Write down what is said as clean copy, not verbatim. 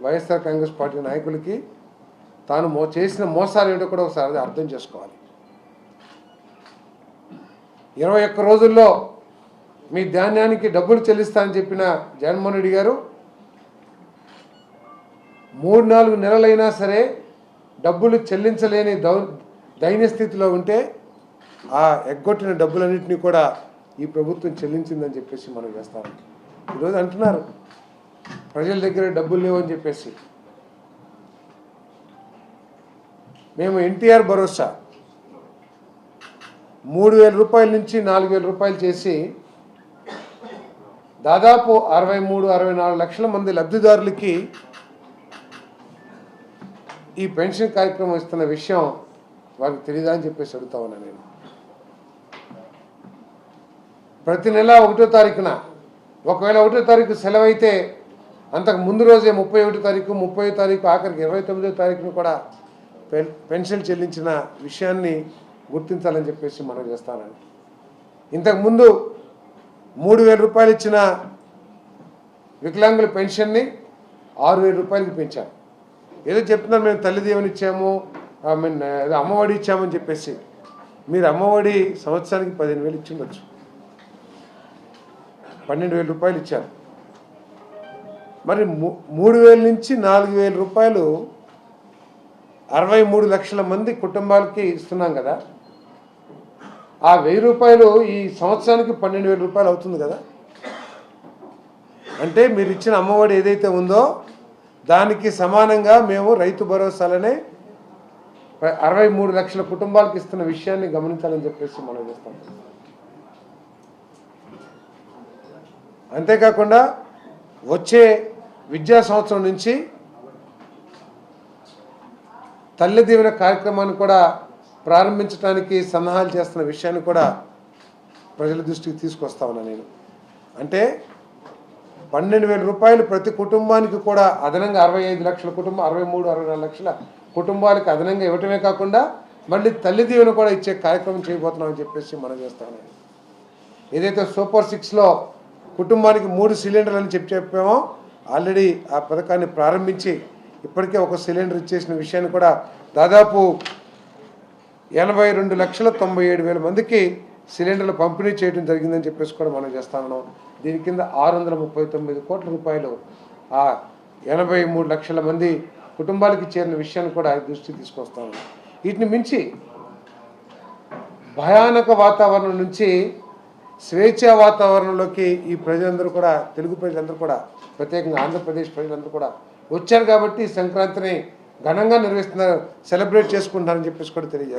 YSR Congress party నాయకులకి తాను చేసిన మోసాలు ఏంటో కూడా ఒకసారి అర్థం చేసుకోవాలి. 21 రోజుల్లో మీ ధాన్యానికి డబ్బులు చెల్లిస్తానని చెప్పిన జగన్మోహన్ రెడ్డి గారు 3-4 నెలలైనా సరే డబ్బులు చెల్లించలేని దైన్య స్థితిలో ఉంటే ఆ ఎగ్గొట్టిన డబ్బులన్నింటినీ కూడా ఈ ప్రభుత్వం చెల్లించిందని చెప్పేసి మనం చేస్తాం. ఈరోజు అంటున్నారు ప్రజల దగ్గర డబ్బులు లేవని చెప్పేసి. మేము ఎన్టీఆర్ భరోసా 3,000 రూపాయల నుంచి 4,000 రూపాయలు చేసి దాదాపు 63-64 లక్షల మంది లబ్ధిదారులకి ఈ పెన్షన్ కార్యక్రమం ఇస్తున్న విషయం వారికి తెలియదా అని చెప్పేసి అడుగుతా ఉన్నా నేను. ప్రతి నెల 1వ తారీఖున ఒకవేళ 1వ తారీఖు సెలవు అయితే అంతకు ముందు రోజే 31వ తారీఖు 30వ తారీఖు ఆఖరికి 29వ తారీఖును కూడా పెన్షన్ చెల్లించిన విషయాన్ని గుర్తించాలని చెప్పేసి మనం చేస్తానని. ఇంతకుముందు 3,000 రూపాయలు ఇచ్చిన వికలాంగుల పెన్షన్ని 6,000 రూపాయలకి పెంచాం. ఏదో చెప్తున్నారు మేము తల్లి దీవెన ఇచ్చాము, ఏదో అమ్మఒడి ఇచ్చామని చెప్పేసి. మీరు అమ్మఒడి సంవత్సరానికి 15,000 ఇచ్చిండొచ్చు, 12,000 రూపాయలు ఇచ్చారు. మరి 3,000 నుంచి 4,000 రూపాయలు 63 లక్షల మంది కుటుంబాలకి ఇస్తున్నాం కదా. ఆ 1,000 రూపాయలు ఈ సంవత్సరానికి 12,000 రూపాయలు అవుతుంది కదా. అంటే మీరు ఇచ్చిన అమ్మఒడి ఏదైతే ఉందో దానికి సమానంగా మేము రైతు భరోసాలనే 63 లక్షల కుటుంబాలకు ఇస్తున్న విషయాన్ని గమనించాలని చెప్పేసి మనం చేస్తాం. అంతేకాకుండా వచ్చే విద్యా సంవత్సరం నుంచి తల్లి దీవెన కార్యక్రమాన్ని కూడా ప్రారంభించడానికి సన్నాహాలు చేస్తున్న విషయాన్ని కూడా ప్రజల దృష్టికి తీసుకొస్తా ఉన్నా నేను. అంటే 12,000 రూపాయలు ప్రతి కుటుంబానికి కూడా అదనంగా 65 లక్షల కుటుంబం 63-64 లక్షల కుటుంబాలకు అదనంగా ఇవ్వటమే కాకుండా మళ్ళీ తల్లి దీవెన కూడా ఇచ్చే కార్యక్రమం చేయబోతున్నామని చెప్పేసి మనం చేస్తా ఉన్నాం. ఏదైతే సూపర్ 6లో కుటుంబానికి 3 సిలిండర్లు అని చెప్పామో ఆల్రెడీ ఆ పథకాన్ని ప్రారంభించి ఇప్పటికే ఒక సిలిండర్ ఇచ్చేసిన విషయాన్ని కూడా దాదాపు 82,97,000 మందికి సిలిండర్లు పంపిణీ చేయడం జరిగిందని చెప్పేసి కూడా మనం చేస్తా ఉన్నాం. దీని కింద 639 కోట్ల రూపాయలు ఆ 83 లక్షల మంది కుటుంబాలకి చేరిన విషయాన్ని కూడా దృష్టికి తీసుకొస్తా ఉన్నాం. వీటిని మించి భయానక వాతావరణం నుంచి స్వేచ్ఛా వాతావరణంలోకి ఈ ప్రజలందరూ కూడా, తెలుగు ప్రజలందరూ కూడా, ప్రత్యేకంగా ఆంధ్రప్రదేశ్ ప్రజలందరూ కూడా వచ్చారు కాబట్టి సంక్రాంతిని ఘనంగా నిర్వహిస్తున్నారు, సెలబ్రేట్ చేసుకుంటున్నారని చెప్పేసి కూడా తెలియజేస్తారు.